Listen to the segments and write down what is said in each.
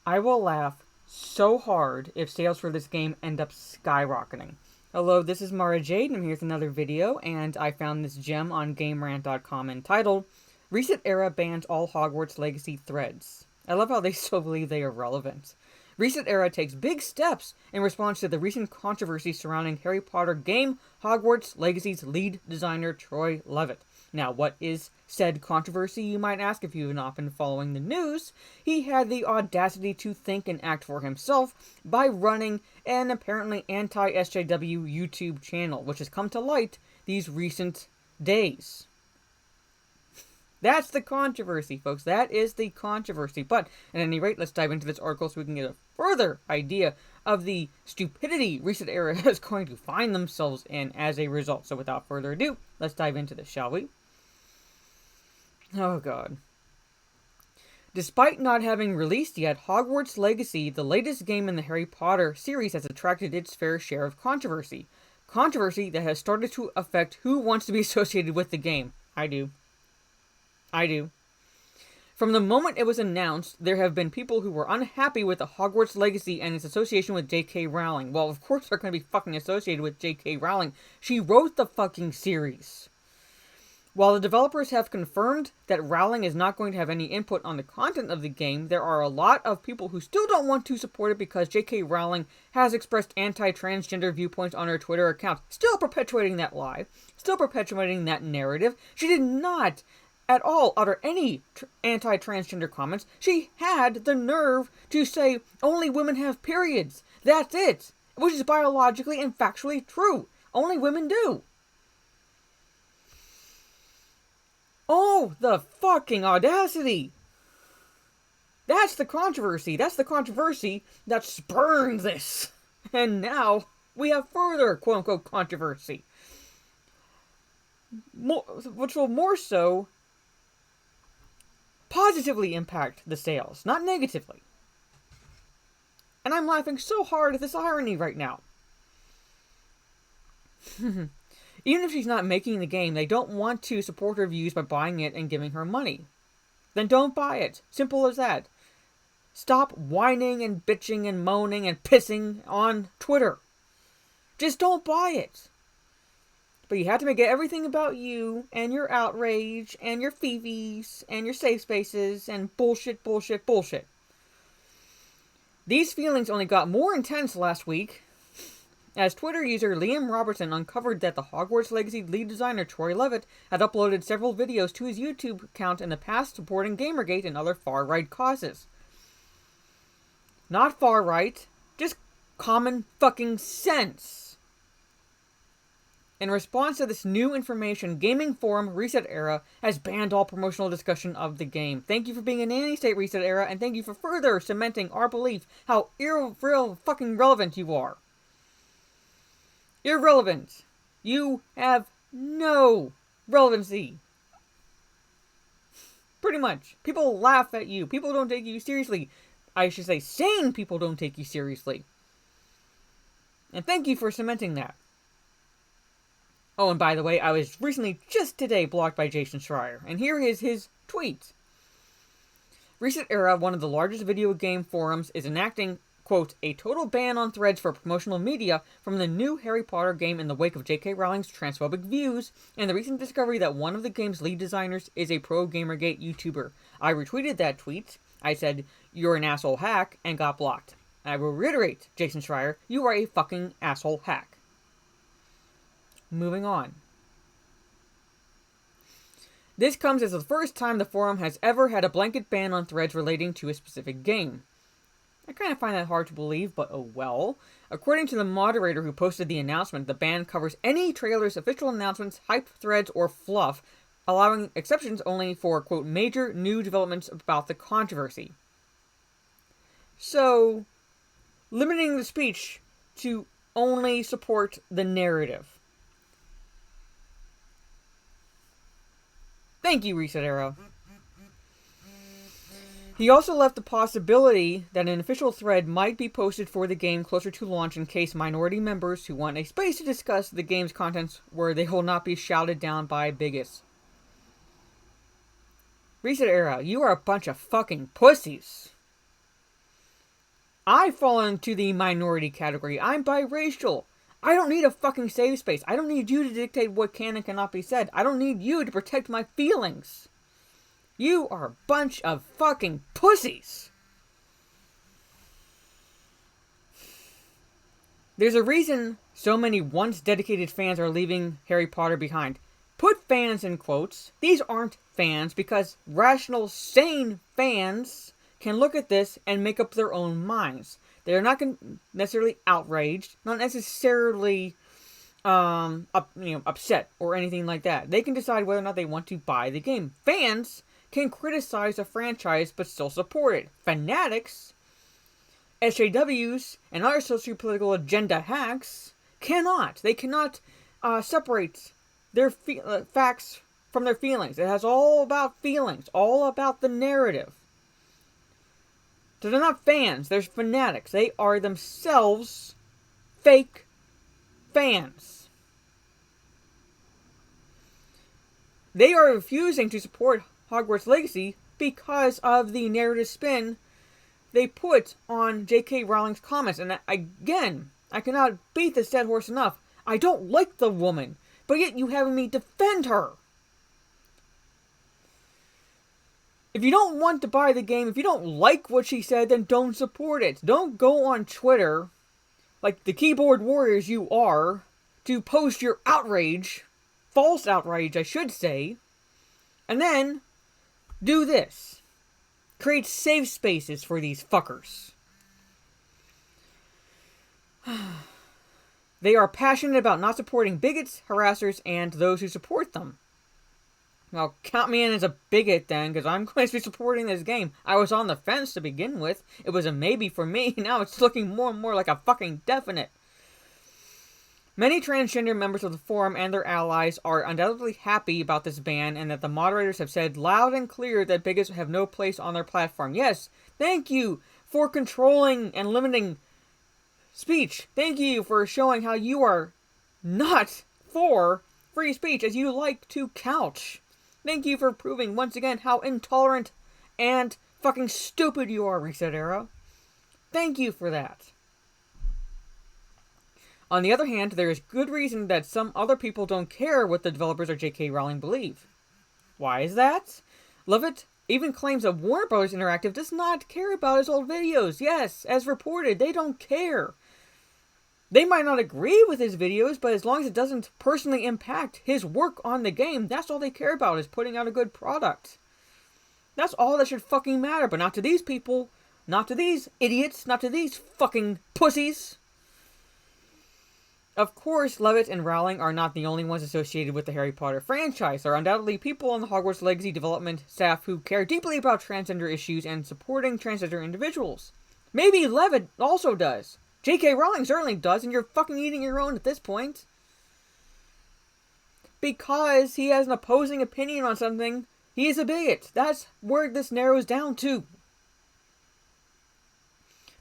I will laugh so hard if sales for this game end up skyrocketing. Hello, this is Mara Jade, and here's another video, and I found this gem on GameRant.com entitled, ResetEra bans all Hogwarts Legacy threads. I love how they still believe they are relevant. ResetEra takes big steps in response to the recent controversy surrounding Harry Potter game Hogwarts Legacy's lead designer Troy Levitt. Now, what is said controversy, you might ask if you've not been following the news? He had the audacity to think and act for himself by running an apparently anti-SJW YouTube channel, which has come to light these recent days. That's the controversy, folks. That is the controversy. But, at any rate, let's dive into this article so we can get a further idea of the stupidity ResetEra is going to find themselves in as a result. So, without further ado, let's dive into this, shall we? Oh, God. Despite not having released yet, Hogwarts Legacy, the latest game in the Harry Potter series, has attracted its fair share of controversy. Controversy that has started to affect who wants to be associated with the game. I do. From the moment it was announced, there have been people who were unhappy with the Hogwarts Legacy and its association with J.K. Rowling. Well, of course they're going to be fucking associated with J.K. Rowling. She wrote the fucking series. While the developers have confirmed that Rowling is not going to have any input on the content of the game, there are a lot of people who still don't want to support it because J.K. Rowling has expressed anti-transgender viewpoints on her Twitter account, still perpetuating that lie, still perpetuating that narrative. She did not at all utter any anti-transgender comments. She had the nerve to say only women have periods. That's it. Which is biologically and factually true. Only women do. Oh, the fucking audacity. That's the controversy. That's the controversy that spurned this. And now we have further quote-unquote controversy. Which will more so positively impact the sales, not negatively. And I'm laughing so hard at this irony right now. Even if she's not making the game, they don't want to support her views by buying it and giving her money. Then don't buy it. Simple as that. Stop whining and bitching and moaning and pissing on Twitter. Just don't buy it. But you have to make everything about you, and your outrage, and your fifis, and your safe spaces, and bullshit, bullshit, bullshit. These feelings only got more intense last week, as Twitter user Liam Robertson uncovered that the Hogwarts Legacy lead designer Troy Levitt had uploaded several videos to his YouTube account in the past supporting Gamergate and other far-right causes. Not far-right, just common fucking sense. In response to this new information, gaming forum ResetEra has banned all promotional discussion of the game. Thank you for being a nanny state, ResetEra, and thank you for further cementing our belief how fucking relevant you are. Irrelevant. You have no relevancy. Pretty much. People laugh at you. People don't take you seriously. I should say sane people don't take you seriously. And thank you for cementing that. Oh, and by the way, I was recently, just today, blocked by Jason Schreier. And here is his tweet. ResetEra, one of the largest video game forums, is enacting, quote, a total ban on threads for promotional media from the new Harry Potter game in the wake of J.K. Rowling's transphobic views and the recent discovery that one of the game's lead designers is a pro-Gamergate YouTuber. I retweeted that tweet. I said, you're an asshole hack, and got blocked. I will reiterate, Jason Schreier, you are a fucking asshole hack. Moving on. This comes as the first time the forum has ever had a blanket ban on threads relating to a specific game. I kind of find that hard to believe, but oh well. According to the moderator who posted the announcement, the ban covers any trailers, official announcements, hype threads, or fluff, allowing exceptions only for, quote, major new developments about the controversy. So, limiting the speech to only support the narrative. Thank you, ResetEra. He also left the possibility that an official thread might be posted for the game closer to launch in case minority members who want a space to discuss the game's contents where they will not be shouted down by bigots. ResetEra, you are a bunch of fucking pussies. I fall into the minority category. I'm biracial. I don't need a fucking safe space. I don't need you to dictate what can and cannot be said. I don't need you to protect my feelings. You are a bunch of fucking pussies. There's a reason so many once dedicated fans are leaving Harry Potter behind. Put fans in quotes. These aren't fans because rational, sane fans can look at this and make up their own minds. They're not necessarily outraged, not necessarily upset or anything like that. They can decide whether or not they want to buy the game. Fans can criticize a franchise but still support it. Fanatics, SJWs, and other socio-political agenda hacks cannot. They cannot separate their facts from their feelings. It has all about feelings, all about the narrative. So they're not fans, they're fanatics. They are themselves fake fans. They are refusing to support Hogwarts Legacy because of the narrative spin they put on J.K. Rowling's comments. And again, I cannot beat this dead horse enough. I don't like the woman, but yet you having me defend her. If you don't want to buy the game, if you don't like what she said, then don't support it. Don't go on Twitter, like the keyboard warriors you are, to post your outrage, false outrage I should say, and then do this. Create safe spaces for these fuckers. They are passionate about not supporting bigots, harassers, and those who support them. Well, count me in as a bigot then, because I'm going to be supporting this game. I was on the fence to begin with. It was a maybe for me. Now it's looking more and more like a fucking definite. Many transgender members of the forum and their allies are undoubtedly happy about this ban, and that the moderators have said loud and clear that bigots have no place on their platform. Yes, thank you for controlling and limiting speech. Thank you for showing how you are not for free speech, as you like to couch. Thank you for proving once again how intolerant and fucking stupid you are, ResetEra. Thank you for that. On the other hand, there is good reason that some other people don't care what the developers or J.K. Rowling believe. Why is that? Lovett even claims that Warner Bros. Interactive does not care about his old videos. Yes, as reported, they don't care. They might not agree with his videos, but as long as it doesn't personally impact his work on the game, that's all they care about, is putting out a good product. That's all that should fucking matter, but not to these people, not to these idiots, not to these fucking pussies. Of course, Levitt and Rowling are not the only ones associated with the Harry Potter franchise. There are undoubtedly people on the Hogwarts Legacy development staff who care deeply about transgender issues and supporting transgender individuals. Maybe Levitt also does. J.K. Rowling certainly does, and you're fucking eating your own at this point. Because he has an opposing opinion on something, he is a bigot. That's where this narrows down to.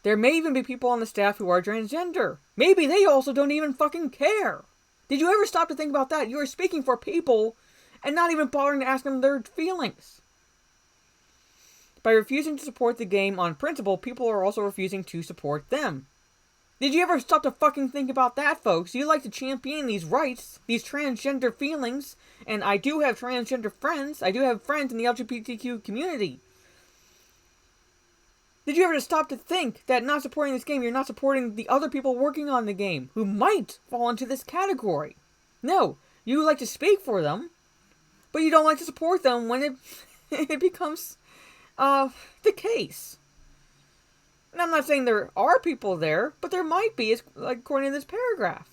There may even be people on the staff who are transgender. Maybe they also don't even fucking care. Did you ever stop to think about that? You are speaking for people and not even bothering to ask them their feelings. By refusing to support the game on principle, people are also refusing to support them. Did you ever stop to fucking think about that, folks? You like to champion these rights, these transgender feelings, and I do have transgender friends. I do have friends in the LGBTQ community. Did you ever stop to think that not supporting this game, you're not supporting the other people working on the game who might fall into this category? No, you like to speak for them, but you don't like to support them when it becomes the case. And I'm not saying there are people there, but there might be, like according to this paragraph.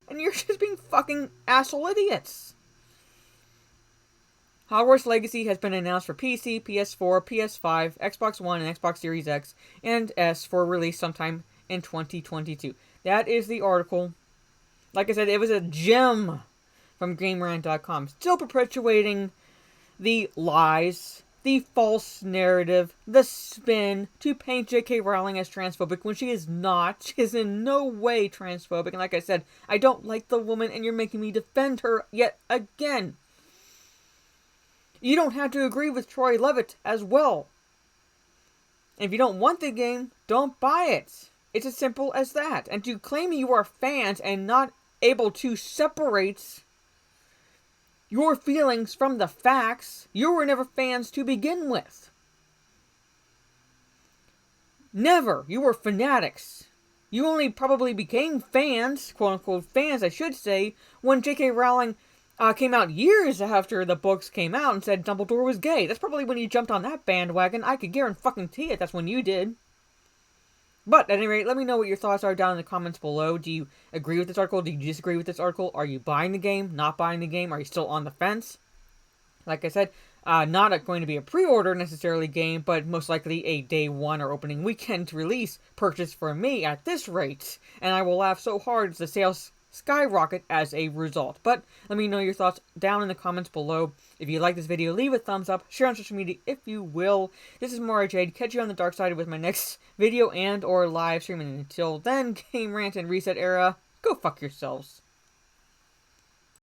And you're just being fucking asshole idiots. Hogwarts Legacy has been announced for PC, PS4, PS5, Xbox One, and Xbox Series X and S for release sometime in 2022. That is the article. Like I said, it was a gem from GameRant.com. Still perpetuating the lies, the false narrative, the spin to paint J.K. Rowling as transphobic when she is not. She is in no way transphobic. And like I said, I don't like the woman and you're making me defend her yet again. You don't have to agree with Troy Levitt as well. And if you don't want the game, don't buy it. It's as simple as that. And to claim you are fans and not able to separate your feelings from the facts, you were never fans to begin with. Never. You were fanatics. You only probably became fans, quote-unquote fans, I should say, when J.K. Rowling came out years after the books came out and said Dumbledore was gay. That's probably when you jumped on that bandwagon. I could guarantee it. That's when you did. But, at any rate, let me know what your thoughts are down in the comments below. Do you agree with this article? Do you disagree with this article? Are you buying the game? Not buying the game? Are you still on the fence? Like I said, not going to be a pre-order necessarily game, but most likely a day one or opening weekend release purchase for me at this rate. And I will laugh so hard as the sales skyrocket as a result. But let me know your thoughts down in the comments below. If you like this video, leave a thumbs up, share on social media if you will. This is Mara Jade. Catch you on the dark side with my next video and or live stream. And until then, Game Rant and Reset Era, go fuck yourselves.